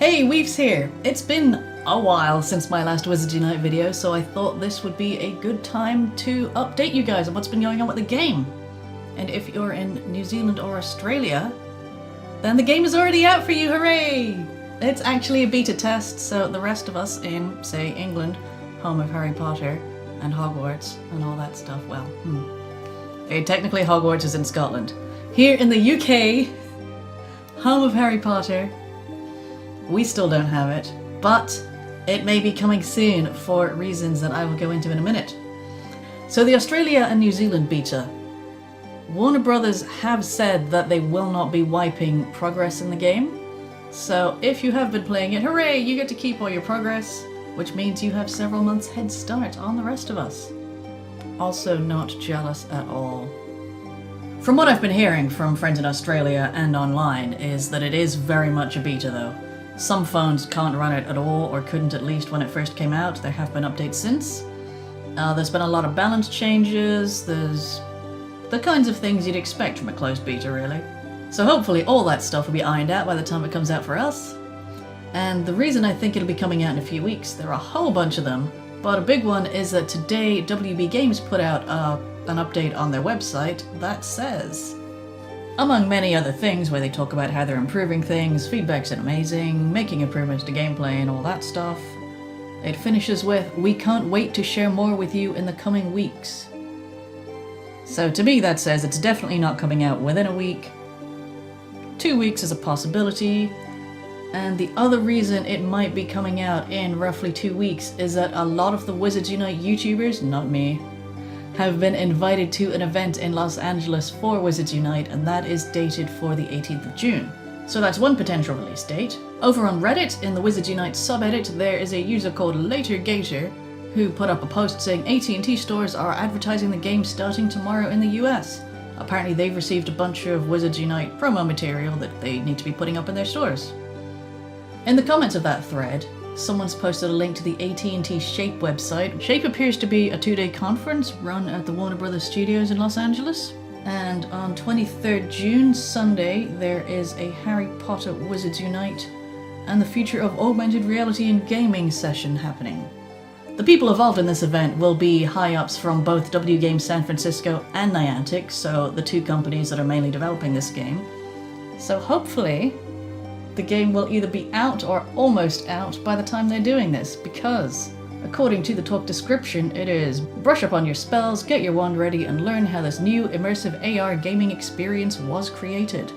Hey, Weaves here! It's been a while since my last Wizards Unite video, so I thought this would be a good time to update you guys on what's been going on with the game. And if you're in New Zealand or Australia, then the game is already out for you, hooray! It's actually a beta test, so the rest of us in, say, England, home of Harry Potter and Hogwarts and all that stuff, well, Okay, technically Hogwarts is in Scotland. Here in the UK, home of Harry Potter, we still don't have it, but it may be coming soon for reasons that I will go into in a minute. So the Australia and New Zealand beta. Warner Brothers have said that they will not be wiping progress in the game. So if you have been playing it, hooray, you get to keep all your progress, which means you have several months head start on the rest of us. Also not jealous at all. From what I've been hearing from friends in Australia and online is that it is very much a beta though. Some phones can't run it at all, or couldn't at least when it first came out. There have been updates since. There's been a lot of balance changes, there's the kinds of things you'd expect from a closed beta, really. So hopefully all that stuff will be ironed out by the time it comes out for us. And the reason I think it'll be coming out in a few weeks, there are a whole bunch of them, but a big one is that today WB Games put out an update on their website that says, among many other things where they talk about how they're improving things, feedback's amazing, making improvements to gameplay and all that stuff, it finishes with, "We can't wait to share more with you in the coming weeks." So to me that says it's definitely not coming out within a week. 2 weeks is a possibility. And the other reason it might be coming out in roughly 2 weeks is that a lot of the Wizards Unite YouTubers, not me, have been invited to an event in Los Angeles for Wizards Unite, and that is dated for the 18th of June. So that's one potential release date. Over on Reddit, in the Wizards Unite subreddit, there is a user called LaterGator who put up a post saying AT&T stores are advertising the game starting tomorrow in the US. Apparently they've received a bunch of Wizards Unite promo material that they need to be putting up in their stores. In the comments of that thread, someone's posted a link to the AT&T Shape website. Shape appears to be a 2-day conference run at the Warner Brothers Studios in Los Angeles. And on 23rd June, Sunday, there is a Harry Potter Wizards Unite and the Future of Augmented Reality in Gaming session happening. The people involved in this event will be high-ups from both W Games San Francisco and Niantic, so the two companies that are mainly developing this game. So hopefully the game will either be out or almost out by the time they're doing this, because, according to the talk description, it is brush up on your spells, get your wand ready, and learn how this new immersive AR gaming experience was created.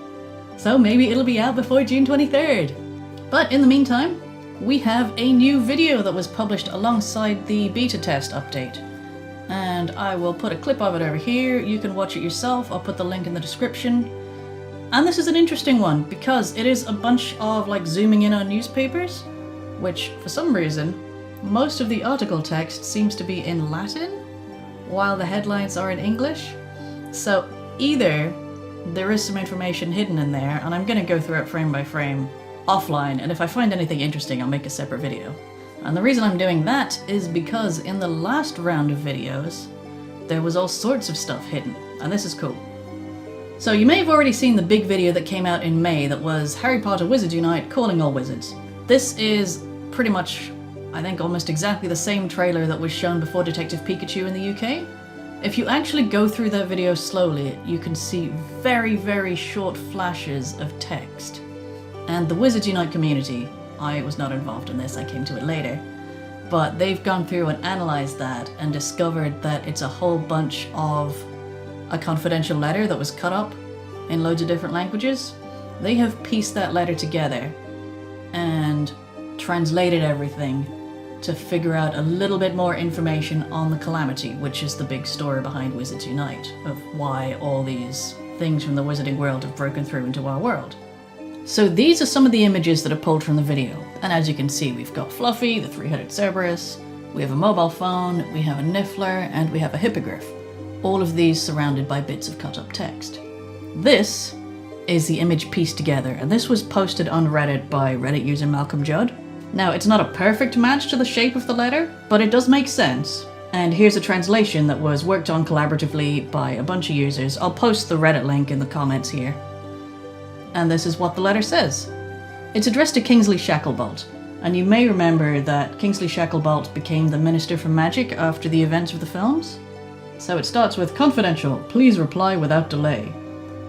So maybe it'll be out before June 23rd. But in the meantime, we have a new video that was published alongside the beta test update. And I will put a clip of it over here, you can watch it yourself, I'll put the link in the description. And this is an interesting one, because it is a bunch of zooming in on newspapers, which for some reason, most of the article text seems to be in Latin, while the headlines are in English. So either there is some information hidden in there, and I'm going to go through it frame by frame offline, and if I find anything interesting I'll make a separate video. And the reason I'm doing that is because in the last round of videos, there was all sorts of stuff hidden, and this is cool. So you may have already seen the big video that came out in May that was Harry Potter Wizards Unite calling all wizards. This is pretty much, I think, almost exactly the same trailer that was shown before Detective Pikachu in the UK. If you actually go through that video slowly, you can see very, very short flashes of text. And the Wizards Unite community, I was not involved in this, I came to it later, but they've gone through and analysed that and discovered that it's a whole bunch of a confidential letter that was cut up in loads of different languages. They have pieced that letter together and translated everything to figure out a little bit more information on the Calamity, which is the big story behind Wizards Unite, of why all these things from the wizarding world have broken through into our world. So these are some of the images that are pulled from the video, and as you can see we've got Fluffy, the three-headed Cerberus, we have a mobile phone, we have a Niffler, and we have a Hippogriff. All of these surrounded by bits of cut-up text. This is the image pieced together, and this was posted on Reddit by Reddit user Malcolm Judd. Now, it's not a perfect match to the shape of the letter, but it does make sense. And here's a translation that was worked on collaboratively by a bunch of users. I'll post the Reddit link in the comments here. And this is what the letter says. It's addressed to Kingsley Shacklebolt, and you may remember that Kingsley Shacklebolt became the Minister for Magic after the events of the films. So it starts with, "Confidential, please reply without delay.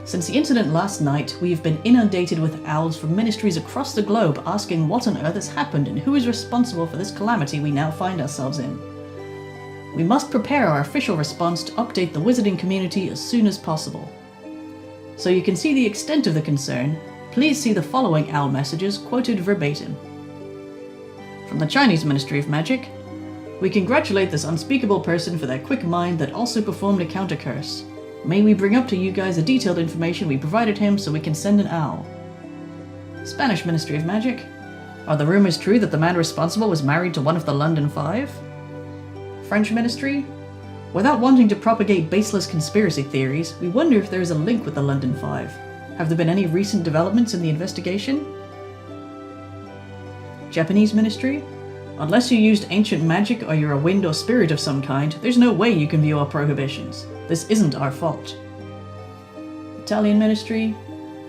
Since the incident last night, we have been inundated with owls from ministries across the globe asking what on earth has happened and who is responsible for this calamity we now find ourselves in. We must prepare our official response to update the wizarding community as soon as possible. So you can see the extent of the concern, please see the following owl messages quoted verbatim. From the Chinese Ministry of Magic, we congratulate this unspeakable person for their quick mind that also performed a counter curse. May we bring up to you guys the detailed information we provided him so we can send an owl. Spanish Ministry of Magic, are the rumors true that the man responsible was married to one of the London Five? French Ministry, without wanting to propagate baseless conspiracy theories, we wonder if there is a link with the London Five. Have there been any recent developments in the investigation? Japanese Ministry, unless you used ancient magic or you're a wind or spirit of some kind, there's no way you can view our prohibitions. This isn't our fault. Italian Ministry,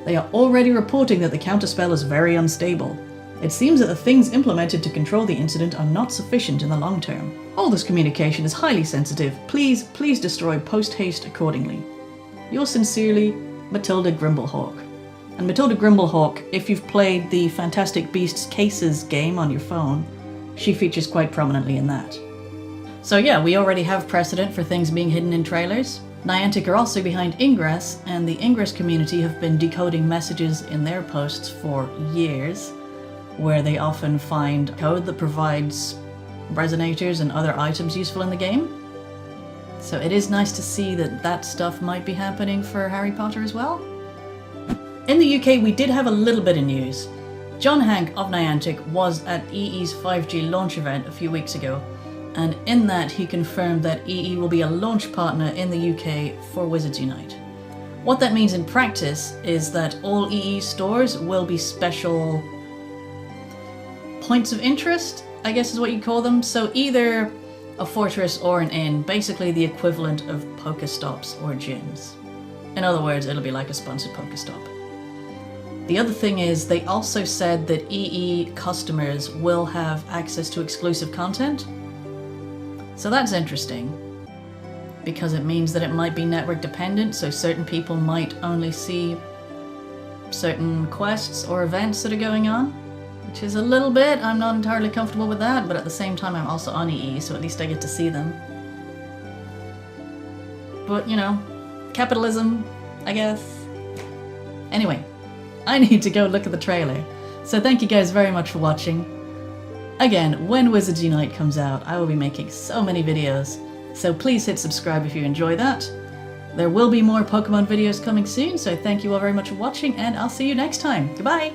they are already reporting that the counterspell is very unstable. It seems that the things implemented to control the incident are not sufficient in the long term. All this communication is highly sensitive. Please destroy post-haste accordingly. Yours sincerely, Matilda Grimblehawk. And Matilda Grimblehawk, if you've played the Fantastic Beasts Cases game on your phone, she features quite prominently in that. So yeah, we already have precedent for things being hidden in trailers. Niantic are also behind Ingress, and the Ingress community have been decoding messages in their posts for years, where they often find code that provides resonators and other items useful in the game. So it is nice to see that that stuff might be happening for Harry Potter as well. In the UK, we did have a little bit of news. John Hank of Niantic was at EE's 5G launch event a few weeks ago, and in that he confirmed that EE will be a launch partner in the UK for Wizards Unite. What that means in practice is that all EE stores will be special points of interest, I guess is what you call them. So either a fortress or an inn, basically the equivalent of Pokestops or gyms. In other words, it'll be like a sponsored Pokestop. The other thing is, they also said that EE customers will have access to exclusive content. So that's interesting, because it means that it might be network dependent, so certain people might only see certain quests or events that are going on, which is a little bit, I'm not entirely comfortable with that, but at the same time I'm also on EE, so at least I get to see them. But, you know, capitalism, I guess. Anyway, I need to go look at the trailer. So thank you guys very much for watching. Again, when Wizards Unite comes out, I will be making so many videos, so please hit subscribe if you enjoy that. There will be more Pokemon videos coming soon, so thank you all very much for watching, and I'll see you next time. Goodbye!